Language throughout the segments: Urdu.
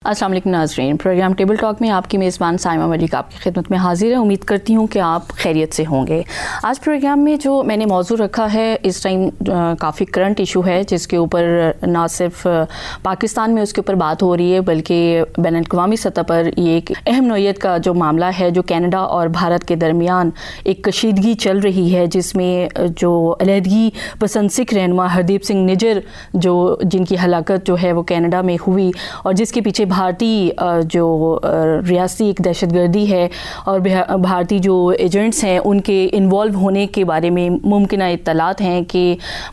السلام علیکم ناظرین، پروگرام ٹیبل ٹاک میں آپ کی میزبان سائمہ ملک آپ کی خدمت میں حاضر ہے۔ امید کرتی ہوں کہ آپ خیریت سے ہوں گے۔ آج پروگرام میں جو میں نے موضوع رکھا ہے اس ٹائم کافی کرنٹ ایشو ہے، جس کے اوپر نہ صرف پاکستان میں اس کے اوپر بات ہو رہی ہے بلکہ بین الاقوامی سطح پر یہ ایک اہم نوعیت کا جو معاملہ ہے جو کینیڈا اور بھارت کے درمیان ایک کشیدگی چل رہی ہے، جس میں جو علیحدگی پسند سکھ رہنما ہردیپ سنگھ نجر جن کی ہلاکت جو ہے وہ کینیڈا میں ہوئی، اور جس کے پیچھے بھارتی جو ریاستی ایک دہشت گردی ہے اور بھارتی جو ایجنٹس ہیں ان کے انوالو ہونے کے بارے میں ممکنہ اطلاعات ہیں کہ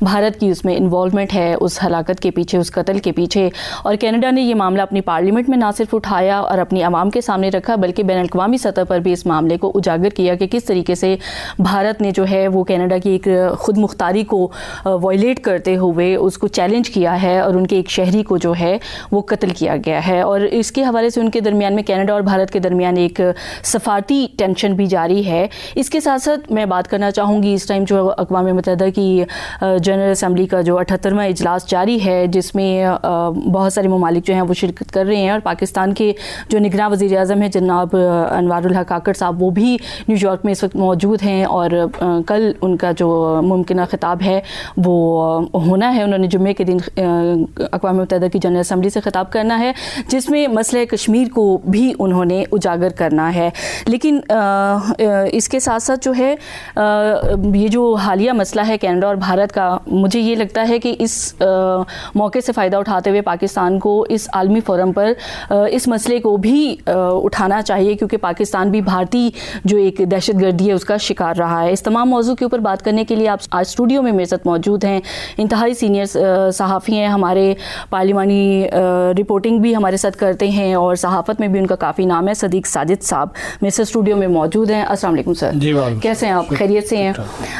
بھارت کی اس میں انوالومنٹ ہے اس ہلاکت کے پیچھے، اس قتل کے پیچھے۔ اور کینیڈا نے یہ معاملہ اپنی پارلیمنٹ میں نہ صرف اٹھایا اور اپنی عوام کے سامنے رکھا بلکہ بین الاقوامی سطح پر بھی اس معاملے کو اجاگر کیا کہ کس طریقے سے بھارت نے جو ہے وہ کینیڈا کی ایک خود مختاری کو وائلیٹ کرتے ہوئے اس کو چیلنج کیا ہے اور ان کے ایک شہری کو جو ہے وہ قتل کیا گیا ہے۔ اور اس کے حوالے سے ان کے درمیان میں کینیڈا اور بھارت کے درمیان ایک سفارتی ٹینشن بھی جاری ہے۔ اس کے ساتھ ساتھ میں بات کرنا چاہوں گی اس ٹائم جو اقوام متحدہ کی جنرل اسمبلی کا جو 78واں اجلاس جاری ہے، جس میں بہت سارے ممالک جو ہیں وہ شرکت کر رہے ہیں، اور پاکستان کے جو نگراں وزیر اعظم ہیں جناب انوار الحق کاکڑ صاحب وہ بھی نیو یارک میں اس وقت موجود ہیں، اور کل ان کا جو ممکنہ خطاب ہے وہ ہونا ہے۔ انہوں نے جمعے کے دن اقوام متحدہ کی جنرل اسمبلی سے خطاب کرنا ہے، جس میں مسئلہ کشمیر کو بھی انہوں نے اجاگر کرنا ہے۔ لیکن اس کے ساتھ ساتھ جو ہے یہ جو حالیہ مسئلہ ہے کینیڈا اور بھارت کا، مجھے یہ لگتا ہے کہ اس موقع سے فائدہ اٹھاتے ہوئے پاکستان کو اس عالمی فورم پر اس مسئلے کو بھی اٹھانا چاہیے، کیونکہ پاکستان بھی بھارتی جو ایک دہشت گردی ہے اس کا شکار رہا ہے۔ اس تمام موضوع کے اوپر بات کرنے کے لیے آپ آج اسٹوڈیو میں میرے ساتھ موجود ہیں، انتہائی سینئر صحافی ہیں، ہمارے پارلیمانی رپورٹنگ بھی ہمارے ساتھ کرتے ہیں اور صحافت میں بھی ان کا کافی نام ہے۔ صدیق ساجد صاحب میرے سے اسٹوڈیو میں موجود ہیں۔ السلام علیکم سر، کیسے ہیں آپ؟ خیریت سے ہیں؟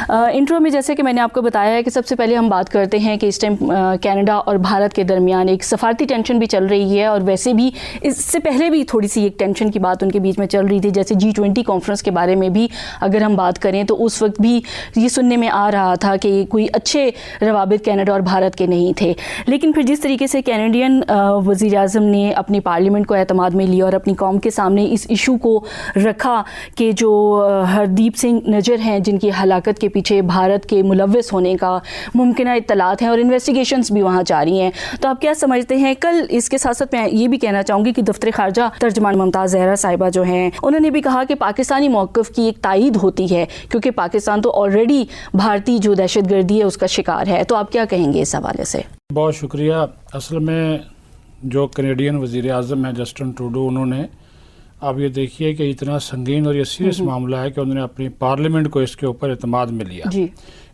انٹرو میں جیسے کہ میں نے آپ کو بتایا ہے کہ سب سے پہلے ہم بات کرتے ہیں کہ اس ٹائم کینیڈا اور بھارت کے درمیان ایک سفارتی ٹینشن بھی چل رہی ہے، اور ویسے بھی اس سے پہلے بھی تھوڑی سی ایک ٹینشن کی بات ان کے بیچ میں چل رہی تھی، جیسے G20 کانفرنس کے بارے میں بھی اگر ہم بات کریں تو اس وقت بھی یہ سننے میں آ رہا تھا کہ کوئی اچھے روابط کینیڈا اور بھارت کے نہیں تھے۔ لیکن پھر جس طریقے سے کینیڈین وزیر اعظم نے اپنی پارلیمنٹ کو اعتماد میں لیا اور اپنی قوم کے سامنے اس ایشو کو رکھا کہ جو ہردیپ سنگھ نجر ہیں جن کی ہلاکت کے پیچھے بھارت کے ملوث ہونے کا ممکنہ اطلاعات ہیں اور انویسٹیگیشنز بھی وہاں جاری ہیں، تو آپ کیا سمجھتے ہیں؟ کل اس کے ساتھ ساتھ میں یہ بھی کہنا چاہوں گی کہ دفتر خارجہ ترجمان ممتاز زہرا صاحبہ جو ہیں انہوں نے بھی کہا کہ پاکستانی موقف کی ایک تائید ہوتی ہے، کیونکہ پاکستان تو آلریڈی بھارتی جو دہشت گردی ہے اس کا شکار ہے۔ تو آپ کیا کہیں گے اس حوالے سے؟ بہت شکریہ۔ اصل میں جو کینیڈین وزیر اعظم ہیں جسٹن ٹروڈو، انہوں نے اب یہ دیکھیے کہ اتنا سنگین اور یہ سیریس معاملہ ہے کہ انہوں نے اپنی پارلیمنٹ کو اس کے اوپر اعتماد میں لیا۔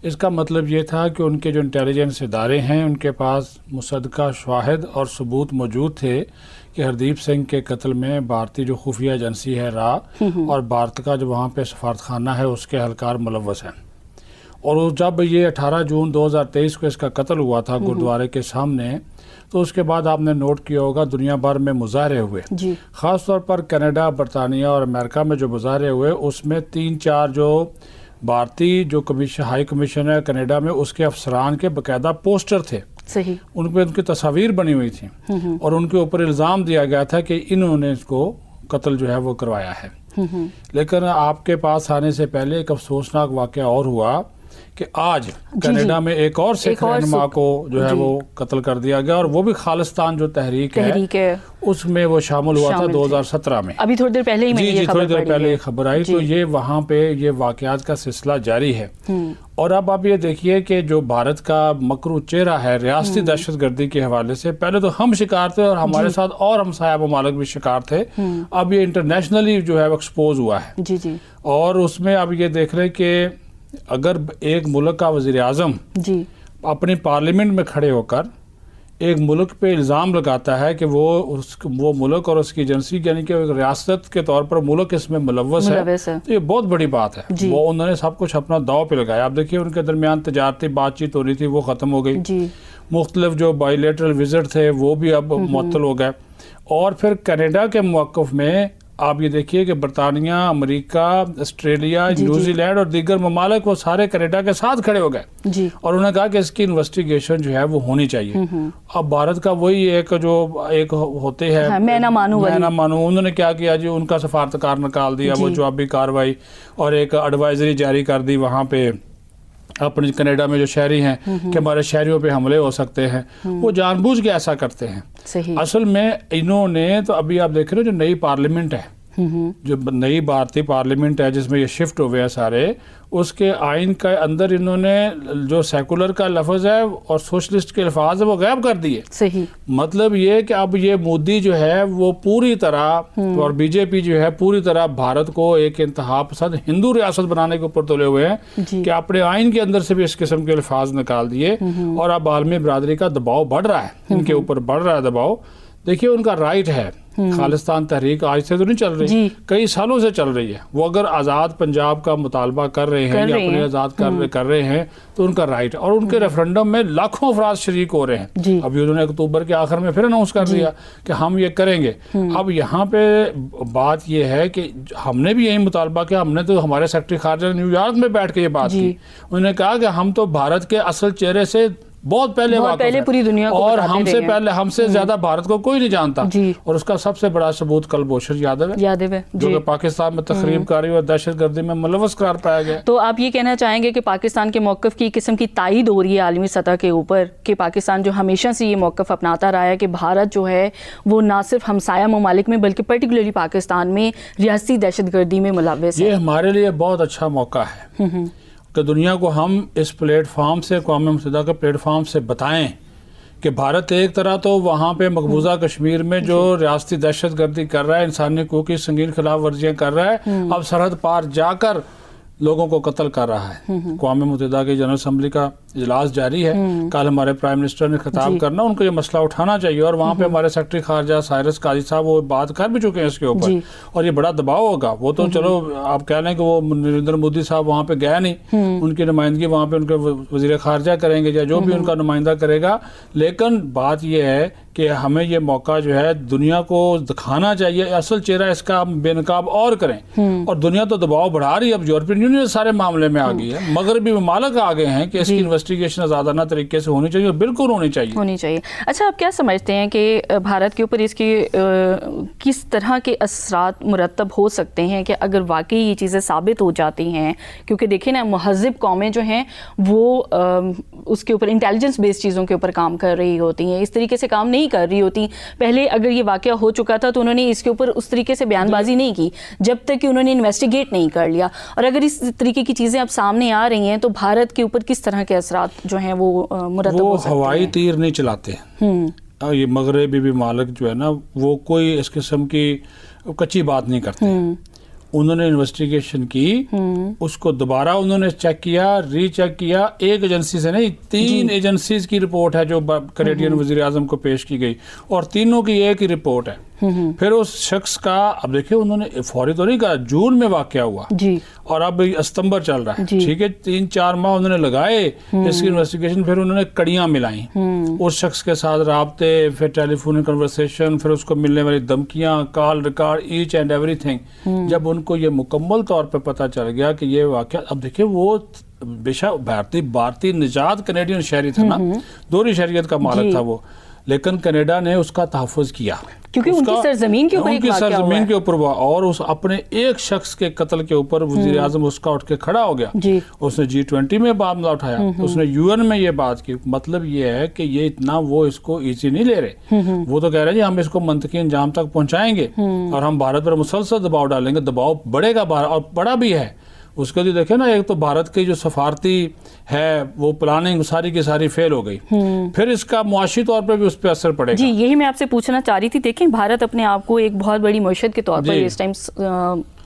اس کا مطلب یہ تھا کہ ان کے جو انٹیلیجنس ادارے ہیں ان کے پاس مصدقہ شواہد اور ثبوت موجود تھے کہ ہردیپ سنگھ کے قتل میں بھارتی جو خفیہ ایجنسی ہے را اور بھارت کا جو وہاں پہ سفارت خانہ ہے اس کے اہلکار ملوث ہیں۔ اور جب یہ 18 جون 2023 کو اس کا قتل ہوا تھا گردوارے کے سامنے، تو اس کے بعد آپ نے نوٹ کیا ہوگا دنیا بھر میں مظاہرے ہوئے، خاص طور پر کینیڈا، برطانیہ اور امریکہ میں جو مظاہرے ہوئے اس میں 3-4 جو بھارتی جو ہائی کمیشن ہے کینیڈا میں اس کے افسران کے باقاعدہ پوسٹر تھے، ان پہ ان کی تصاویر بنی ہوئی تھیں، اور ان کے اوپر الزام دیا گیا تھا کہ انہوں نے اس کو قتل جو ہے وہ کروایا ہے۔ لیکن آپ کے پاس آنے سے پہلے ایک افسوسناک واقعہ اور ہوا کہ آج کینیڈا میں ایک اور سکھ رہنما کو جو ہے وہ قتل کر دیا گیا، اور وہ بھی خالصتان جو تحریک ہے اس میں وہ شامل ہوا تھا 2017 میں۔ ابھی تھوڑی دیر پہلے ہی تھوڑی دیر پہلے یہ خبر آئی، تو یہ وہاں پہ یہ واقعات کا سلسلہ جاری ہے۔ اور اب آپ یہ دیکھیے کہ جو بھارت کا مکروہ چہرہ ہے ریاستی دہشت گردی کے حوالے سے، پہلے تو ہم شکار تھے اور ہمارے ساتھ اور ہمسایہ ممالک بھی شکار تھے، اب یہ انٹرنیشنلی جو ہے وہ ایکسپوز ہوا ہے۔ اور اس میں اب یہ دیکھ رہے کہ اگر ایک ملک کا وزیر اعظم اپنی پارلیمنٹ میں کھڑے ہو کر ایک ملک پہ الزام لگاتا ہے کہ وہ ملک اور اس کی ایجنسی یعنی کہ ایک ریاست کے طور پر ملک اس میں ملوث ہے، تو یہ بہت بڑی بات ہے۔ وہ انہوں نے سب کچھ اپنا داؤ پہ لگایا۔ آپ دیکھیے ان کے درمیان تجارتی بات چیت ہو رہی تھی، وہ ختم ہو گئی، مختلف جو بائی لیٹرل وزٹ تھے وہ بھی اب معطل ہو گئے، اور پھر کینیڈا کے موقف میں آپ یہ دیکھیے کہ برطانیہ، امریکہ، آسٹریلیا، نیوزی لینڈ اور دیگر ممالک وہ سارے کینیڈا کے ساتھ کھڑے ہو گئے اور انہوں نے کہا کہ اس کی انویسٹیگیشن جو ہے وہ ہونی چاہیے. اب بھارت کا وہی ایک ہوتے ہیں مینا مانو، انہوں نے کیا کیا جی، ان کا سفارتکار نکال دیا، وہ جوابی کاروائی اور ایک ایڈوائزری جاری کر دی وہاں پہ اپنے کینیڈا میں جو شہری ہیں کہ ہمارے شہریوں پہ حملے ہو سکتے ہیں. وہ جان بوجھ کے ایسا کرتے ہیں. اصل میں انہوں نے تو ابھی آپ دیکھ رہے ہو جو نئی پارلیمنٹ ہے، جو نئی بھارتی پارلیمنٹ ہے جس میں یہ شفٹ ہوئے ہیں سارے، اس کے آئین کے اندر انہوں نے جو سیکولر کا لفظ ہے اور سوشلسٹ کے الفاظ ہے وہ غائب کر دیے. صحیح. مطلب یہ کہ اب یہ مودی جو ہے وہ پوری طرح اور بی جے پی جو ہے پوری طرح بھارت کو ایک انتہا پسند ہندو ریاست بنانے کے اوپر تلے ہوئے ہیں کہ اپنے آئین کے اندر سے بھی اس قسم کے الفاظ نکال دیے اور اب عالمی برادری کا دباؤ بڑھ رہا ہے، ان کے اوپر بڑھ رہا ہے دباؤ. دیکھیے ان کا رائٹ ہے، خالصتان تحریک آج سے تو نہیں چل رہی، کئی سالوں سے چل رہی ہے. وہ اگر آزاد پنجاب کا مطالبہ کر رہے ہیں یا اپنے آزاد کر رہے ہیں تو ان کا رائٹ ہے، اور ان کے ریفرنڈم میں لاکھوں افراد شریک ہو رہے ہیں. ابھی انہوں نے اکتوبر کے آخر میں پھر اناؤنس کر دیا کہ ہم یہ کریں گے. اب یہاں پہ بات یہ ہے کہ ہم نے بھی یہی مطالبہ کیا، ہم نے تو ہمارے سیکرٹری خارجہ نیو یارک میں بیٹھ کے یہ بات کی، انہوں نے کہا کہ ہم تو بھارت کے اصل چہرے سے بہت پہلے پوری دنیا کو اور ہم سے زیادہ بھارت کو کوئی نہیں جانتا. اور اس کا سب سے بڑا ثبوت کلبھوشن یادو ہے جو کہ پاکستان میں تخریب کاری اور دہشت گردی میں ملوث قرار پایا گیا. تو آپ یہ کہنا چاہیں گے کہ پاکستان کے موقف کی قسم کی تائید ہو رہی ہے عالمی سطح کے اوپر کہ پاکستان جو ہمیشہ سے یہ موقف اپناتا رہا ہے کہ بھارت جو ہے وہ نہ صرف ہمسایہ ممالک میں بلکہ پرٹیکولرلی پاکستان میں ریاستی دہشت گردی میں ملوث ہے. یہ ہمارے لیے بہت اچھا موقع ہے کہ دنیا کو ہم اس پلیٹ فارم سے، اقوام متحدہ کے پلیٹ فارم سے بتائیں کہ بھارت ایک طرح تو وہاں پہ مقبوضہ کشمیر میں جو ریاستی دہشت گردی کر رہا ہے، انسانی حقوق کی سنگین خلاف ورزیاں کر رہا ہے، اب سرحد پار جا کر لوگوں کو قتل کر رہا ہے. اقوام متحدہ کی جنرل اسمبلی کا اجلاس جاری ہے، کل ہمارے پرائم منسٹر نے خطاب کرنا، ان کو یہ مسئلہ اٹھانا چاہیے اور وہاں پہ ہمارے سیکرٹری خارجہ سائرس قاضی صاحب وہ بات کر بھی چکے ہیں اس کے اوپر اور یہ بڑا دباؤ ہوگا. وہ تو چلو آپ کہہ لیں کہ وہ نریندر مودی صاحب وہاں پہ گیا نہیں، ان کی نمائندگی وہاں پہ ان کے وزیر خارجہ کریں گے یا جو بھی ان کا نمائندہ کرے گا، لیکن بات یہ ہے کہ ہمیں یہ موقع جو ہے دنیا کو دکھانا چاہیے، اصل چہرہ اس کا بے نقاب اور کریں. اور دنیا تو دباؤ بڑھا رہی ہے، اب یورپین یونین سارے معاملے میں آ گئی ہے، مغربی ممالک آ گئے ہیں کہ اس کی انویسٹیگیشن آزادانہ طریقے سے ہونی چاہیے، بالکل ہونی چاہیے. اچھا، آپ کیا سمجھتے ہیں کہ بھارت کے اوپر اس کے کس طرح کے اثرات مرتب ہو سکتے ہیں کہ اگر واقعی یہ چیزیں ثابت ہو جاتی ہیں؟ کیونکہ دیکھیں نا، مہذب قومیں جو ہیں وہ اس کے اوپر انٹیلیجنس بیس چیزوں کے اوپر کام کر رہی ہوتی ہیں، اس طریقے سے کام نہیں کر رہی ہوتی. پہلے اگر یہ واقعہ ہو چکا تھا تو انہوں نے اس کے اوپر اس طریقے سے بیان بازی نہیں کی جب تک کہ انہوں نے انویسٹیگیٹ نہیں کر لیا. اور اگر اس طریقے کی چیزیں اب سامنے آ رہی ہیں تو بھارت کے اوپر کس طرح کے اثرات جو ہیں وہ مرتب ہو سکتے ہیں؟ وہ ہوائی تیر نہیں چلاتے ہیں. یہ مغربی ممالک جو ہے نا وہ کوئی اس قسم کی کچی بات نہیں کرتے. انہوں نے انویسٹیگیشن کی، اس کو دوبارہ انہوں نے چیک کیا، ری چیک کیا، ایک ایجنسی سے نہیں 3 ایجنسیز کی رپورٹ ہے جو کینیڈین وزیر اعظم کو پیش کی گئی اور تینوں کی ایک ہی رپورٹ ہے. پھر اس شخص کا اب دیکھیں انہوں نے فوری تو نہیں کہا، جون میں واقعہ ہوا اور اب ستمبر چل رہا ہے، ٹھیک ہے، 3-4 ماہ انہوں نے لگائے اس کی انویسٹیگیشن. پھر انہوں نے کڑیاں ملائیں اس شخص کے ساتھ، رابطے، پھر ٹیلی فون کنورسیشن، پھر اس کو ملنے والی دھمکیاں، کال ریکارڈ، ایچ اینڈ ایوری تھنگ. جب ان کو یہ مکمل طور پہ پتہ چل گیا کہ یہ واقعہ، اب دیکھیں وہ بے شک بھارتی نژاد کینیڈین شہری تھا نا، دوہری شہریت کا مالک تھا وہ، لیکن کینیڈا نے اس کا تحفظ کیا کیونکہ ان کی سرزمین کے اوپر ایک واقعہ ہوا ہے. کے اوپر ہوا اور اس اپنے ایک شخص کے قتل کے اوپر وزیر اعظم اس کا اٹھ کے کھڑا ہو گیا. اس نے G20 میں معاملہ اٹھایا، اس نے UN میں یہ بات کی. مطلب یہ ہے کہ یہ اتنا وہ اس کو ایزی نہیں لے رہے. وہ تو کہہ رہے ہیں ہم اس کو منطقی انجام تک پہنچائیں گے اور ہم بھارت پر مسلسل دباؤ ڈالیں گے. دباؤ بڑھے گا اور بڑا بھی ہے. اس کے لیے دیکھیں نا، ایک تو بھارت کی جو سفارتی ہے وہ پلاننگ ساری کی ساری فیل ہو گئی، پھر اس کا معاشی طور پر بھی اس پہ اثر پڑے گا. یہی میں آپ سے پوچھنا چاہ رہی تھی. دیکھیں بھارت اپنے آپ کو ایک بہت بڑی معیشت کے طور پر اس ٹائم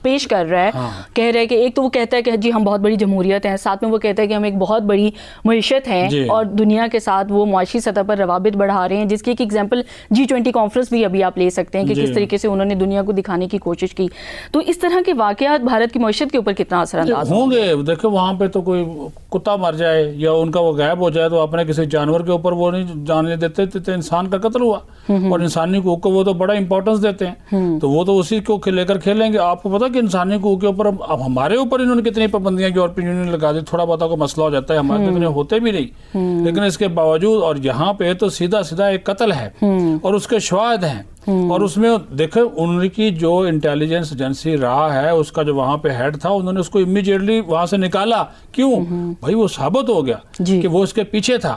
پیش کر رہا ہے, کہہ رہا ہے کہ ایک تو وہ کہتا ہے کہ جی ہم بہت بڑی جمہوریت ہیں, ساتھ میں وہ کہتا ہے کہ ہم ایک بہت بڑی معیشت ہیں اور دنیا کے ساتھ وہ معاشی سطح پر روابط بڑھا رہے ہیں, جس کی ایک ایگزامپل G20 کانفرنس بھی ابھی آپ لے سکتے ہیں کہ کس طریقے سے انہوں نے دنیا کو دکھانے کی کوشش کی. تو اس طرح کے واقعات بھارت کی معیشت کے اوپر کتنا اثر انداز ہوں گے؟ دیکھو وہاں پہ تو کوئی کتا مر جائے یا ان کا وہ غائب ہو جائے تو اپنے کسی جانور کے اوپر وہ نہیں جانے دیتے, تو انسان کا قتل ہوا اور انسانی حقوق کو وہ تو بڑا امپورٹنس دیتے ہیں, تو وہ تو اسی کو لے کر کھیلیں گے. آپ کو پتا کہ انسانی حقوق کے اوپر اب ہمارے اوپر انہوں نے کتنی پابندیاں یورپین یونین لگا دی, تھوڑا بہت کو مسئلہ ہو جاتا ہے, ہمارے اتنے ہوتے بھی نہیں, لیکن اس کے باوجود اور یہاں پہ تو سیدھا سیدھا ایک قتل ہے اور اس کے شواہد ہیں. اور اس میں دیکھیں ان کی جو انٹیلیجنس ایجنسی رہا ہے اس کا جو وہاں پہ ہیڈ تھا, انہوں نے اس کو امیڈیٹلی وہاں سے نکالا. کیوں بھائی؟ وہ ثابت ہو گیا کہ وہ اس کے پیچھے تھا.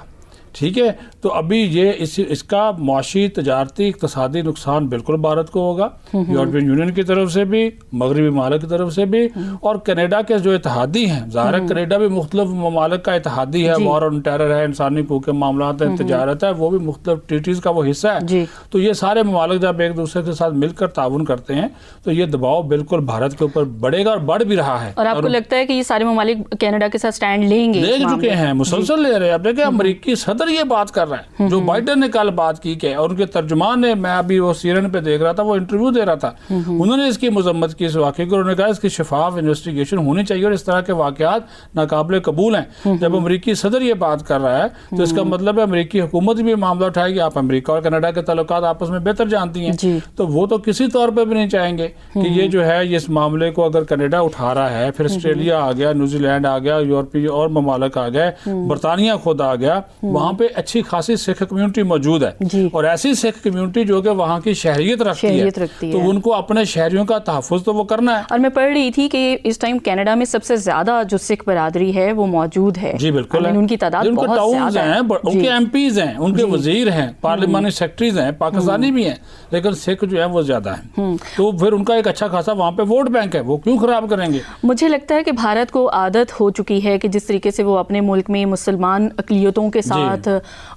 ٹھیک ہے, تو ابھی یہ اس کا معاشی, تجارتی, اقتصادی نقصان بالکل بھارت کو ہوگا, یورپین یونین کی طرف سے بھی, مغربی ممالک کی طرف سے بھی, اور کینیڈا کے جو اتحادی ہیں, ظاہر ہے کینیڈا بھی مختلف ممالک کا اتحادی ہے, وار آن ٹیرر ہے, انسانی حقوق کے معاملات ہیں, تجارت ہے, وہ بھی مختلف ٹریٹیز کا وہ حصہ ہے. تو یہ سارے ممالک جب ایک دوسرے کے ساتھ مل کر تعاون کرتے ہیں تو یہ دباؤ بالکل بھارت کے اوپر بڑھے گا اور بڑھ بھی رہا ہے. اور آپ کو لگتا ہے کہ یہ سارے ممالک کینیڈا کے ساتھ سٹینڈ لیں گے؟ لے چکے ہیں, مسلسل لے رہے ہیں. اب دیکھیں امریکی صدر یہ بات کر رہا ہے, جو بائیڈن نے کل بات کی کہ, اور ان کے ترجمان نے, میں ابھی وہ CNN پہ دیکھ رہا تھا, وہ انٹرویو دے رہا تھا, انہوں نے اس کی مذمت کی اس واقعے کو, انہوں نے کہا اس کی شفاف انویسٹیگیشن ہونی چاہیے اور اس طرح کے واقعات ناقابل قبول ہیں. جب امریکی صدر یہ بات کر رہا ہے تو اس کا مطلب ہے امریکی حکومت بھی معاملہ اٹھائے گی. آپ امریکہ اور کینیڈا کے تعلقات آپس میں بہتر جانتی ہیں, تو وہ تو کسی طور پہ بھی نہیں چاہیں گے کہ یہ جو ہے اس معاملے کو اگر کینیڈا اٹھا رہا ہے, پھر آسٹریلیا آ گیا, نیوزی لینڈ آ گیا, یورپی اور ممالک آ گئے, برطانیہ خود آ گیا, وہاں پہ اچھی خاصی سکھ کمیونٹی موجود ہے اور ایسی سکھ کمیونٹی جو کہ وہاں کی شہریت رکھتی ہے, تو ان کو اپنے شہریوں کا تحفظ تو وہ کرنا ہے. اور میں پڑھ رہی تھی کہ اس ٹائم کینیڈا میں سب سے زیادہ جو سکھ برادری ہے وہ موجود ہے. جی بالکل, ان کی تعداد بہت زیادہ ہے, ان کے MPs ہیں, ان کے وزیر ہیں, پارلیمانی سیکرٹریز ہیں, پاکستانی بھی ہیں, لیکن سکھ جو ہے وہ زیادہ ہیں, تو پھر ان کا ایک اچھا خاصا وہاں پہ ووٹ بینک ہے, وہ کیوں خراب کریں گے؟ مجھے لگتا ہے کہ بھارت کو عادت ہو چکی ہے کہ جس طریقے سے وہ اپنے ملک میں مسلمان اقلیتوں کے ساتھ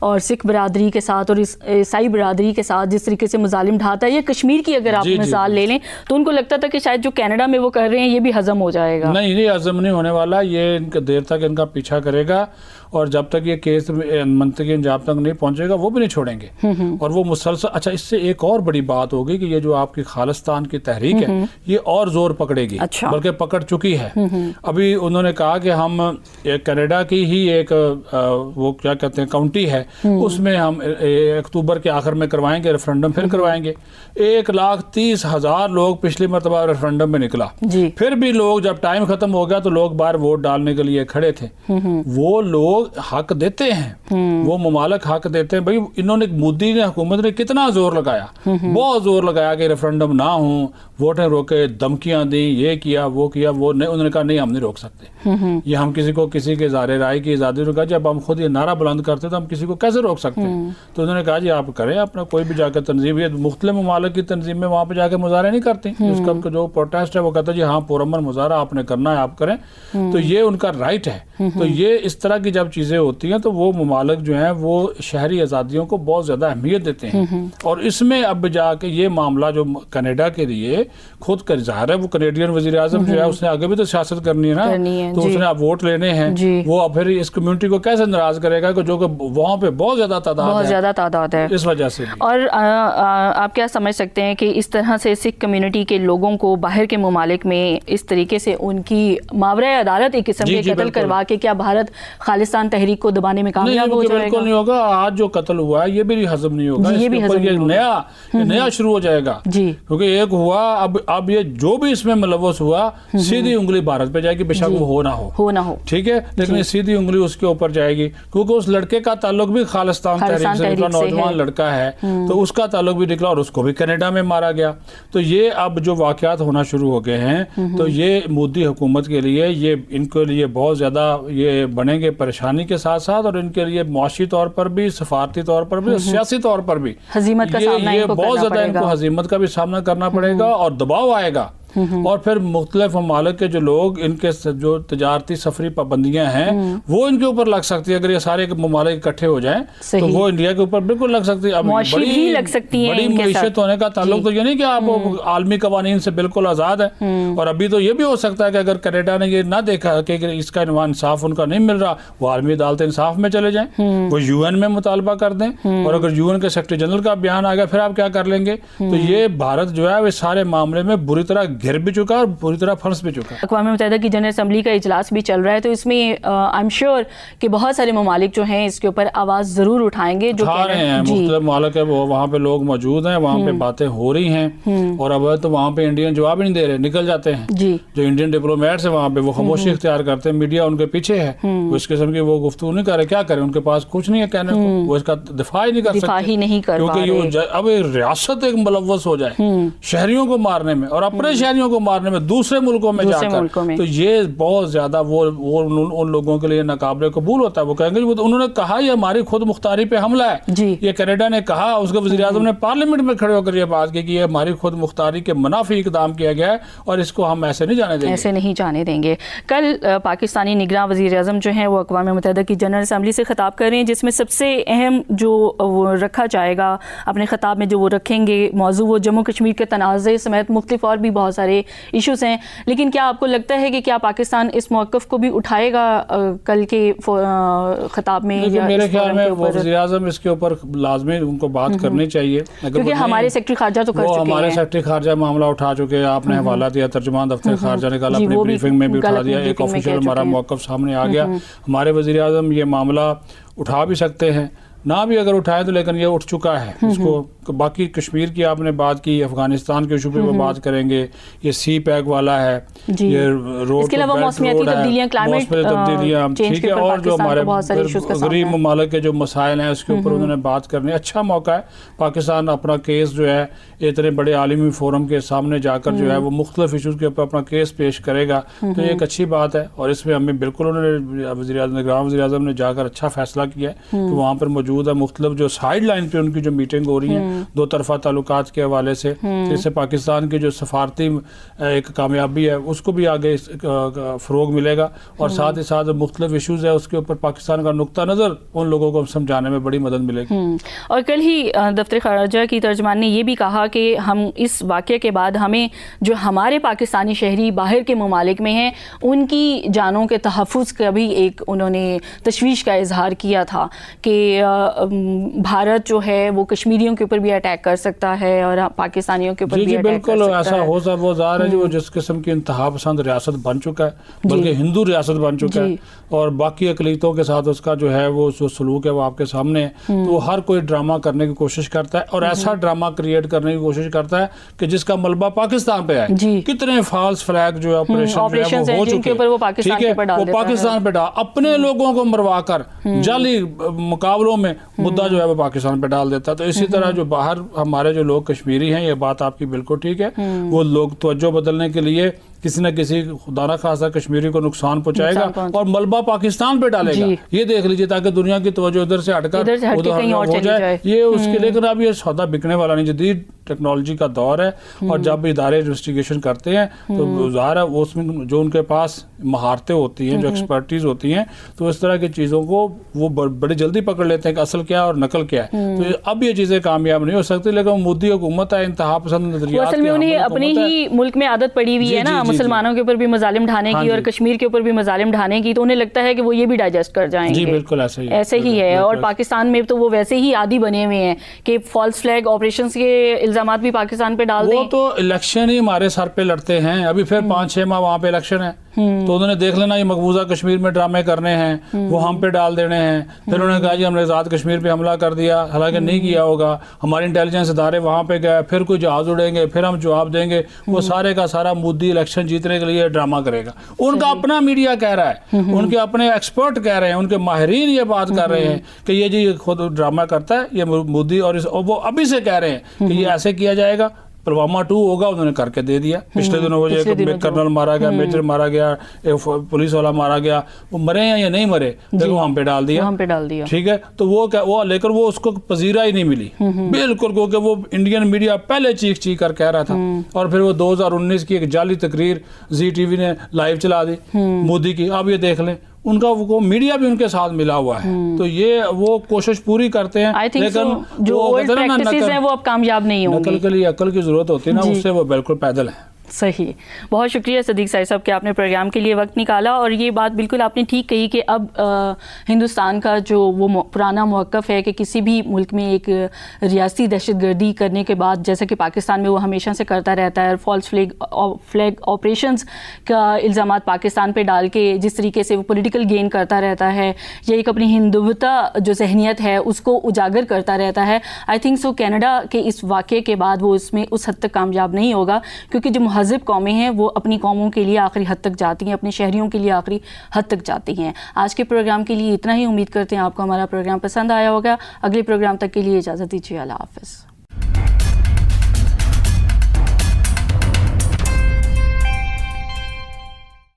اور سکھ برادری کے ساتھ اور عیسائی برادری کے ساتھ جس طریقے سے مظالم ڈھاتا ہے, یہ کشمیر کی اگر آپ مثال لے لیں تو ان کو لگتا تھا کہ شاید جو کینیڈا میں وہ کر رہے ہیں یہ بھی ہضم ہو جائے گا. نہیں, یہ ہضم نہیں ہونے والا, یہ ان کا دیر تک ان کا پیچھا کرے گا اور جب تک یہ کیس منطقی انجام تک نہیں پہنچے گا وہ بھی نہیں چھوڑیں گے. اور وہ مسلسل, اچھا اس سے ایک اور بڑی بات ہوگی کہ یہ جو آپ کی خالصتان کی تحریک ہے یہ اور زور پکڑے گی, بلکہ پکڑ چکی ہے. ابھی انہوں نے کہا کہ ہم کینیڈا کی ہی ایک وہ کیا کہتے ہیں کاؤنٹی ہے, اس میں ہم اکتوبر کے آخر میں کروائیں گے ریفرنڈم, پھر کروائیں گے. 1,30,000 لوگ پچھلی مرتبہ ریفرنڈم میں نکلا, پھر بھی لوگ جب ٹائم ختم ہو گیا تو لوگ باہر ووٹ ڈالنے کے لیے کھڑے تھے. وہ لوگ حق دیتے ہیں, وہ ممالک حق دیتے ہیں. بھائی انہوں نے, مودی نے, حکومت نے کتنا زور لگایا, بہت زور لگایا کہ ریفرنڈم نہ ہوں, ووٹیں روکے, دھمکیاں دیں, یہ کیا وہ کیا, وہ نہیں, انہوں نے کہا نہیں ہم نہیں روک سکتے. یہ ہم کسی کو کسی کے اظہار رائے کی آزادی نے کہا, جب ہم خود یہ نعرہ بلند کرتے تو ہم کسی کو کیسے روک سکتے ہیں؟ تو انہوں نے کہا جی آپ کریں اپنا, کوئی بھی جا کے تنظیم, یہ مختلف ممالک کی تنظیمیں وہاں پہ جا کے مظاہرے نہیں کرتی, اس کا جو پروٹیسٹ ہے وہ کہتا ہے جی ہاں پرامن مظاہرہ آپ نے کرنا ہے آپ کریں, تو یہ ان کا رائٹ ہے. تو یہ اس طرح کی جب چیزیں ہوتی ہیں تو وہ ممالک جو ہیں وہ شہری آزادیوں کو بہت زیادہ اہمیت دیتے ہیں. اور اس میں اب جا کے یہ معاملہ جو کینیڈا کے لیے خود کا ظاہر ہے, وہ کینیڈین وزیر اعظم جو ہے اس نے آگے بھی تو سیاست کرنی ہے نا, تو اس نے اب ووٹ لینے ہیں, وہ اب پھر اس کمیونٹی کو کیسے ناراض کرے گا کہ جو کہ وہاں پہ بہت زیادہ تعداد ہے اس وجہ سے. اور آپ کیا سمجھ سکتے ہیں کہ اس طرح سے سکھ کمیونٹی کے لوگوں کو باہر کے ممالک میں اس طریقے سے ان کی ماورائے عدالت ایک قسم کے قتل کروا کے کیا بھارت خالصتان تحریک کو دبانے میں کامیاب ہو جائے گا؟ بالکل نہیں ہوگا. آج جو قتل ہوا ہے یہ بھی ہضم نہیں ہوگا, یہ نیا شروع ہو جائے گا, کیونکہ ایک ہوا, اب یہ جو بھی اس میں ملوث ہوا سیدھی انگلی بھارت پہ جائے گی, بے شک وہ ہو نہ ہو, ٹھیک ہے, لیکن سیدھی انگلی اس کے اوپر جائے گی کیونکہ اس لڑکے کا تعلق بھی خالصتان تحریک سے نکلا, نوجوان لڑکا ہے, تو اس کا تعلق بھی نکلا اور اس کو بھی کینیڈا میں مارا گیا. تو یہ اب جو واقعات ہونا شروع ہو گئے ہیں تو یہ مودی حکومت کے لیے, یہ ان کے لیے بہت زیادہ یہ بنیں گے پریشانی کے ساتھ ساتھ, اور ان کے لیے معاشی طور پر بھی, سفارتی طور پر بھی, سیاسی طور پر بھی ہزیمت کا سامنا یہ بہت زیادہ ان کو ہزیمت کا بھی سامنا کرنا پڑے گا اور دباؤ آئے گا. اور پھر مختلف ممالک کے جو لوگ ان کے جو تجارتی سفری پابندیاں ہیں وہ ان کے اوپر لگ سکتی ہے. اگر یہ سارے ممالک اکٹھے ہو جائیں تو وہ انڈیا کے اوپر بالکل لگ سکتی ہے. بڑی معیشت ہونے کا تعلق تو یہ نہیں کہ آپ عالمی قوانین سے بالکل آزاد ہیں. اور ابھی تو یہ بھی ہو سکتا ہے کہ اگر کینیڈا نے یہ نہ دیکھا کہ اس کا انصاف ان کا نہیں مل رہا, وہ عالمی عدالت انصاف میں چلے جائیں, وہ یو این میں مطالبہ کر دیں, اور اگر یو این کے سیکرٹری جنرل کا بیان آ گیا پھر آپ کیا کر لیں گے. تو یہ بھارت جو ہے وہ سارے معاملے میں بری طرح گر بھی چکا اور بری طرح پھنس بھی چکا. اقوام متحدہ کی جنرل اسمبلی کا اجلاس بھی چل رہا ہے, تو اس میں آئی ایم شیور کہ بہت سارے ممالک جو ہیں اس کے اوپر آواز ضرور اٹھائیں گے. جو اٹھا رہے ہیں مختلف ممالک ہے, وہاں پہ لوگ موجود ہیں, وہاں پہ باتیں ہو رہی ہیں, اور اب تو وہاں پہ انڈین جواب نہیں دے رہے, نکل جاتے ہیں. جو انڈین ڈپلومیٹس ہیں وہاں پہ وہ خاموشی اختیار کرتے ہیں, میڈیا ان کے پیچھے ہے, وہ اس قسم کی وہ گفتگو نہیں کر رہے. کیا کریں, ان کے پاس کچھ نہیں ہے کہنے کو, وہ اس کا دفاع ہی نہیں کر سکتے, کیونکہ اب ریاست ایک ملوث ہو جائے شہریوں کو مارنے میں اور اپنے شہریوں کو مارنے میں دوسرے ملکوں میں جا کر, تو یہ بہت زیادہ وہ ان لوگوں کے لیے ناقابل قبول ہوتا ہے. وہ کہیں گے انہوں نے کہا یہ ہماری خود مختاری پہ حملہ ہے, یہ کینیڈا نے کہا, اس کے وزیر اعظم نے پارلیمنٹ میں کھڑے ہو کر یہ بات کی کہ یہ ہماری خود مختاری کے منافی اقدام کیا گیا ہے اور اس کو ہم ایسے نہیں جانے دیں گے. کل پاکستانی نگراں وزیر اعظم جو ہیں وہ اقوام متحدہ کی جنرل اسمبلی سے خطاب کر رہے ہیں, جس میں سب سے اہم جو وہ رکھا جائے گا اپنے خطاب میں, جو وہ رکھیں گے موضوع, وہ جموں کشمیر کے تنازع سمیت مختلف اور بھی بہت سارے ایشوز ہیں. لیکن کیا آپ کو لگتا ہے کہ کیا پاکستان اس موقف کو بھی اٹھائے گا کل کے خطاب میں؟ میرے خیال میں وزیر اعظم اس کے اوپر لازمی ان کو بات کرنی چاہیے, کیونکہ ہمارے سیکرٹری خارجہ تو کر چکے ہیں, ہمارے سیکرٹری خارجہ معاملہ اٹھا چکے ہیں, آپ نے حوالہ دیا, ترجمان دفتر خارجہ نے کل اپنی بریفنگ میں بھی اٹھا دیا, ایک آفیشیل ہمارا موقف سامنے آ گیا. ہمارے وزیر اعظم یہ معاملہ اٹھا بھی سکتے ہیں, نہ بھی اگر اٹھائے تو, لیکن یہ اٹھ چکا ہے. اس کو باقی کشمیر کی آپ نے بات کی, افغانستان کے ایشو پہ وہ بات کریں گے, یہ سی پیک والا ہے, یہ روڈ, اس کے علاوہ موسمیاتی تبدیلیاں, کلائمیٹ ٹھیک ہے, اور جو ہمارے غریب ممالک کے جو مسائل ہیں اس کے اوپر انہوں نے بات کرنی. اچھا موقع ہے, پاکستان اپنا کیس جو ہے اتنے بڑے عالمی فورم کے سامنے جا کر جو ہے وہ مختلف ایشوز کے اوپر اپنا کیس پیش کرے گا, تو یہ ایک اچھی بات ہے. اور اس میں ہمیں بالکل انہوں نے وزیر اعظم نے جا کر اچھا فیصلہ کیا ہے کہ وہاں پر موجود ہے. مختلف جو سائیڈ لائن پہ ان کی جو میٹنگ ہو رہی ہے دو طرفہ تعلقات کے حوالے سے, جس سے پاکستان کی جو سفارتی ایک کامیابی ہے اس کو بھی آگے فروغ ملے گا, اور ساتھ ہی ساتھ مختلف ایشوز ہے اس کے اوپر پاکستان کا نقطہ نظر ان لوگوں کو سمجھانے میں بڑی مدد ملے گی. اور کل ہی دفتر خارجہ کی ترجمان نے یہ بھی کہا کہ ہم اس واقعے کے بعد ہمیں جو ہمارے پاکستانی شہری باہر کے ممالک میں ہیں ان کی جانوں کے تحفظ کا بھی ایک انہوں نے تشویش کا اظہار کیا تھا کہ بھارت جو ہے وہ کشمیریوں کے اوپر بھی اٹیک کر سکتا ہے اور پاکستانیوں کے اوپر بھی اٹیک کر سکتا ہے. بالکل ایسا ہو سب وہ ظاہر ہے جو جس قسم کی انتہا پسند ریاست بن چکا ہے, بلکہ ہندو ریاست بن چکا ہے, اور باقی اقلیتوں کے ساتھ اس کا جو ہے وہ سلوک ہے وہ آپ کے سامنے ہے. تو وہ ہر کوئی ڈرامہ کرنے کی کوشش کرتا ہے, اور ایسا ڈرامہ کریٹ کرنے کی کوشش کرتا ہے کہ جس کا ملبہ پاکستان پہ ہے. کتنے فالس فلیگ جو آپریشن وہ ہو چکے ہیں, ٹھیک ہے, وہ پاکستان پہ ڈال, اپنے لوگوں کو مروا کر جعلی مقابلوں میں مدعا جو ہے وہ پاکستان پہ ڈال دیتا ہے. تو اسی طرح جو باہر ہمارے جو لوگ کشمیری ہیں, یہ بات آپ کی بالکل ٹھیک ہے, وہ لوگ توجہ بدلنے کے لیے کسی نہ کسی خدا نہ خواستہ کشمیری کو نقصان پہنچائے گا اور ملبہ پاکستان پہ ڈالے گا. یہ دیکھ لیجئے تاکہ دنیا کی توجہ ادھر سے ہٹ کر ادھر ہو جائے. یہ اس کے لیکن اب یہ سودا بکنے والا نہیں, جدید ٹیکنالوجی کا دور ہے, اور جب ادارے انویسٹیگیشن کرتے ہیں تو ظاہر ہے اس میں جو ان کے پاس مہارتیں ہوتی ہیں, جو ایکسپرٹیز ہوتی ہیں, تو اس طرح کی چیزوں کو وہ بڑی جلدی پکڑ لیتے ہیں کہ اصل کیا اور نقل کیا ہے. تو اب یہ چیزیں کامیاب نہیں ہو سکتی, لیکن مودی حکومت ہے انتہا پسند نظریات, اصل میں انہیں اپنے ہی ملک میں عادت پڑی ہوئی ہے نا مسلمانوں کے اوپر بھی مظالم ڈھانے کی اور کشمیر کے اوپر بھی مظالم ڈھانے کی, تو انہیں لگتا ہے کہ وہ یہ بھی ڈائجسٹ کر جائیں گے. جی بالکل ایسے ہی ہے, اور پاکستان میں تو وہ ویسے ہی عادی بنے ہوئے ہیں کہ فالس فلیگ آپریشنز کے الزامات بھی پاکستان پہ ڈال دیں. وہ تو الیکشن ہی ہمارے سر پہ لڑتے ہیں, ابھی پھر 5-6 ماہ وہاں پہ الیکشن ہے, تو انہوں نے دیکھ لینا یہ مقبوضہ کشمیر میں ڈرامے کرنے ہیں, وہ ہم پہ ڈال دینے ہیں. پھر انہوں نے کہا جی ہم نے آزاد کشمیر پہ حملہ کر دیا, حالانکہ نہیں کیا ہوگا, ہمارے انٹیلیجنس ادارے وہاں پہ گئے, پھر کوئی جہاز اڑیں گے, پھر ہم جواب دیں گے. وہ سارے کا سارا مودی الیکشن جیتنے کے لیے ڈرامہ کرے گا. ان کا اپنا میڈیا کہہ رہا ہے, ان کے اپنے ایکسپرٹ کہہ رہے ہیں, ان کے ماہرین یہ بات کر رہے ہیں کہ یہ جی خود ڈرامہ کرتا ہے یہ مودی, اور وہ ابھی سے کہہ رہے ہیں کہ یہ ایسے کیا جائے گا, پلوامہ 2 ہوگا انہوں نے کر کے دے دیا. پچھلے دنوں وہ کرنل مارا گیا, میجر مارا گیا, پولیس والا مارا گیا, وہ مرے ہیں یا نہیں مرے دیکھو ہم پہ ڈال دیا. ٹھیک ہے, تو وہ لیکن وہ اس کو پذیرا ہی نہیں ملی بالکل, کیونکہ وہ انڈین میڈیا پہلے چیخ کر کہہ رہا تھا, اور پھر وہ 2019 کی ایک جعلی تقریر زی ٹی وی نے لائیو چلا دی مودی کی. اب یہ دیکھ لیں ان کا وہ میڈیا بھی ان کے ساتھ ملا ہوا ہے, تو یہ وہ کوشش پوری کرتے ہیں, لیکن جو اولڈ پریکٹسز ہیں وہ اب کامیاب نہیں ہوں گی. نقل کے لیے عقل کی ضرورت ہوتی ہے نا, اس سے وہ بالکل پیدل ہیں. صحیح. بہت شکریہ صدیق سائی صاحب کہ آپ نے پروگرام کے لیے وقت نکالا, اور یہ بات بالکل آپ نے ٹھیک کہی کہ اب ہندوستان کا جو وہ پرانا موقف ہے کہ کسی بھی ملک میں ایک ریاستی دہشت گردی کرنے کے بعد, جیسا کہ پاکستان میں وہ ہمیشہ سے کرتا رہتا ہے, فالس فلیگ آپریشنز کا الزامات پاکستان پہ ڈال کے جس طریقے سے وہ پولیٹیکل گین کرتا رہتا ہے, یا ایک اپنی ہندوتا جو ذہنیت ہے اس کو اجاگر کرتا رہتا ہے. آئی تھنک سو کینیڈا کے اس واقعے کے بعد وہ اس میں اس حد تک کامیاب نہیں ہوگا, کیونکہ جو مہذب قومیں ہیں وہ اپنی قوموں کے لیے آخری حد تک جاتی ہیں, اپنے شہریوں کے لیے آخری حد تک جاتی ہیں. آج کے پروگرام کے لیے اتنا ہی. امید کرتے ہیں آپ کو ہمارا پروگرام پسند آیا ہوگا. اگلے پروگرام تک کے لیے اجازت دیجیے. اللہ حافظ.